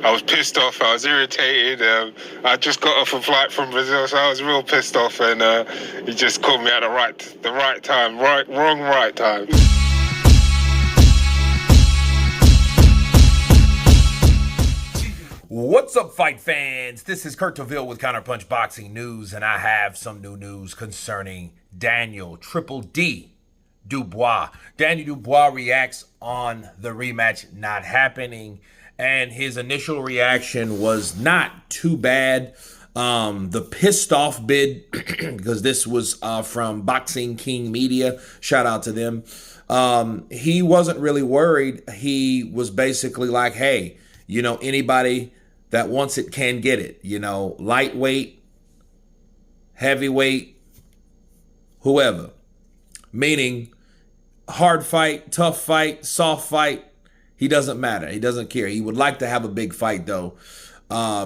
I was pissed off. I was irritated. I just got off a flight from Brazil, so I was real pissed off. And he just called me at the right time, right time. What's up, fight fans? This is Kurt Taville with Counterpunch Boxing News, and I have some new news concerning Daniel Triple D Dubois. Daniel Dubois reacts on the rematch not happening, and his initial reaction was not too bad. The pissed off bid, because this was from Boxing King Media, shout out to them. He wasn't really worried. He was basically like, hey, anybody that wants it can get it. Lightweight, heavyweight, whoever. Meaning, hard fight, tough fight, soft fight, he doesn't matter. He doesn't care. He would like to have a big fight, though,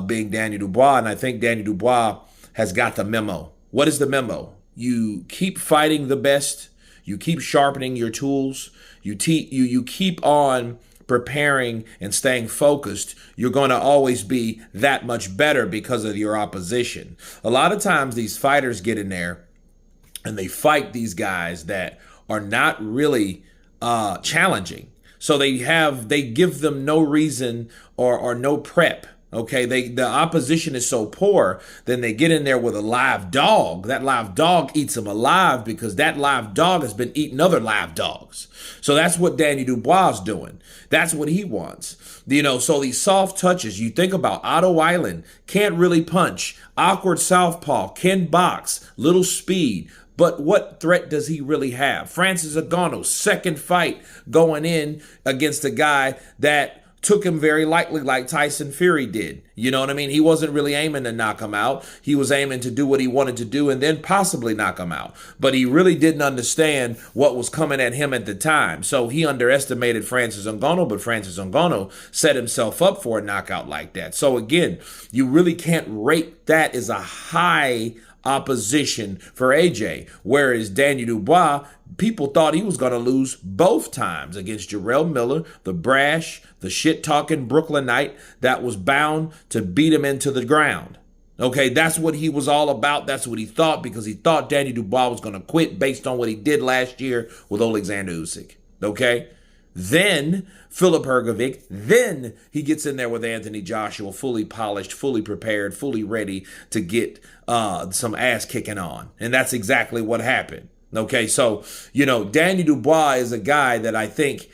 being Daniel Dubois. And I think Daniel Dubois has got the memo. What is the memo? You keep fighting the best. You keep sharpening your tools. You keep on preparing and staying focused. You're going to always be that much better because of your opposition. A lot of times these fighters get in there and they fight these guys that are not really challenging. So they give them no reason or no prep. Okay, the opposition is so poor, then they get in there with a live dog. That live dog eats them alive because that live dog has been eating other live dogs. So that's what Daniel Dubois is doing. That's what he wants. So these soft touches, you think about Otto Island, can't really punch, awkward southpaw, can box, little speed. But what threat does he really have? Francis Ngannou, second fight going in against a guy that took him very lightly like Tyson Fury did. You know what I mean? He wasn't really aiming to knock him out. He was aiming to do what he wanted to do and then possibly knock him out. But he really didn't understand what was coming at him at the time. So he underestimated Francis Ngannou, but Francis Ngannou set himself up for a knockout like that. So again, you really can't rate that as a high opposition for AJ. Whereas Daniel Dubois, people thought he was going to lose both times against Jarrell Miller, the brash, the shit-talking Brooklynite that was bound to beat him into the ground. Okay, that's what he was all about. That's what he thought, because he thought Daniel Dubois was going to quit based on what he did last year with Alexander Usyk. Okay? Then Philip Hrgovic, then he gets in there with Anthony Joshua, fully polished, fully prepared, fully ready to get some ass kicking on. And that's exactly what happened. Okay, so, Daniel Dubois is a guy that I think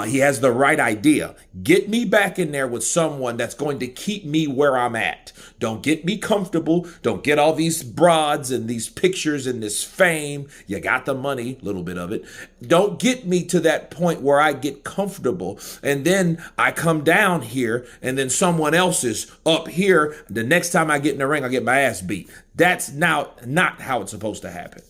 he has the right idea. Get me back in there with someone that's going to keep me where I'm at. Don't get me comfortable. Don't get all these broads and these pictures and this fame. You got the money, a little bit of it. Don't get me to that point where I get comfortable and then I come down here and then someone else is up here. The next time I get in the ring, I get my ass beat. That's now not how it's supposed to happen.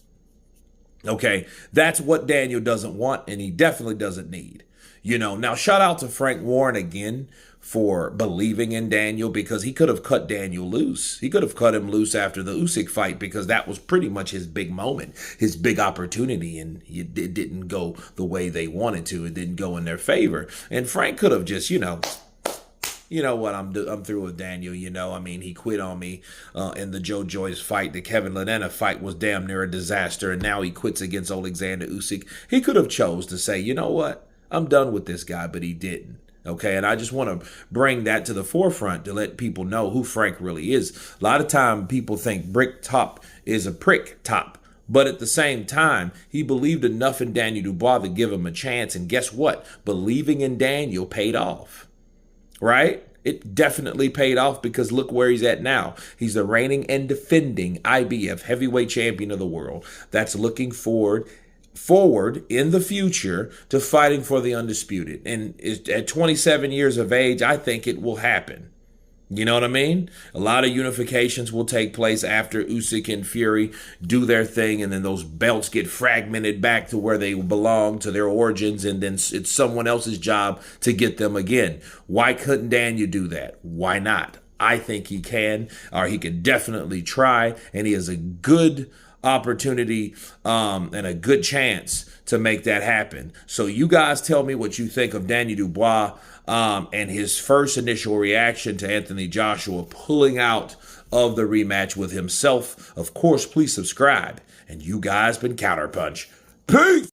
Okay, that's what Daniel doesn't want, and he definitely doesn't need. Now shout out to Frank Warren again for believing in Daniel, because he could have cut Daniel loose. He could have cut him loose after the Usyk fight, because that was pretty much his big moment, his big opportunity, and it didn't go the way they wanted to. It didn't go in their favor. And Frank could have just, you know what, I'm through with Daniel. He quit on me in the Joe Joyce fight. The Kevin Lennon fight was damn near a disaster, and now he quits against Alexander Usyk. He could have chose to say, you know what, I'm done with this guy, but he didn't. Okay, and I just want to bring that to the forefront to let people know who Frank really is. A lot of time people think brick top is a prick top. But at the same time, he believed enough in Daniel Dubois to give him a chance. And guess what? Believing in Daniel paid off. Right? It definitely paid off, because look where he's at now. He's the reigning and defending IBF heavyweight champion of the world. That's looking forward in the future to fighting for the undisputed. And at 27 years of age, I think it will happen. You know what I mean? A lot of unifications will take place after Usyk and Fury do their thing, and then those belts get fragmented back to where they belong, to their origins, and then it's someone else's job to get them again. Why couldn't Daniel do that? Why not? I think he can, or he could definitely try, and he has a good opportunity and a good chance to make that happen. So you guys tell me what you think of Daniel Dubois and his first initial reaction to Anthony Joshua pulling out of the rematch with himself. Of course, please subscribe. And you guys been Counterpunch. Peace!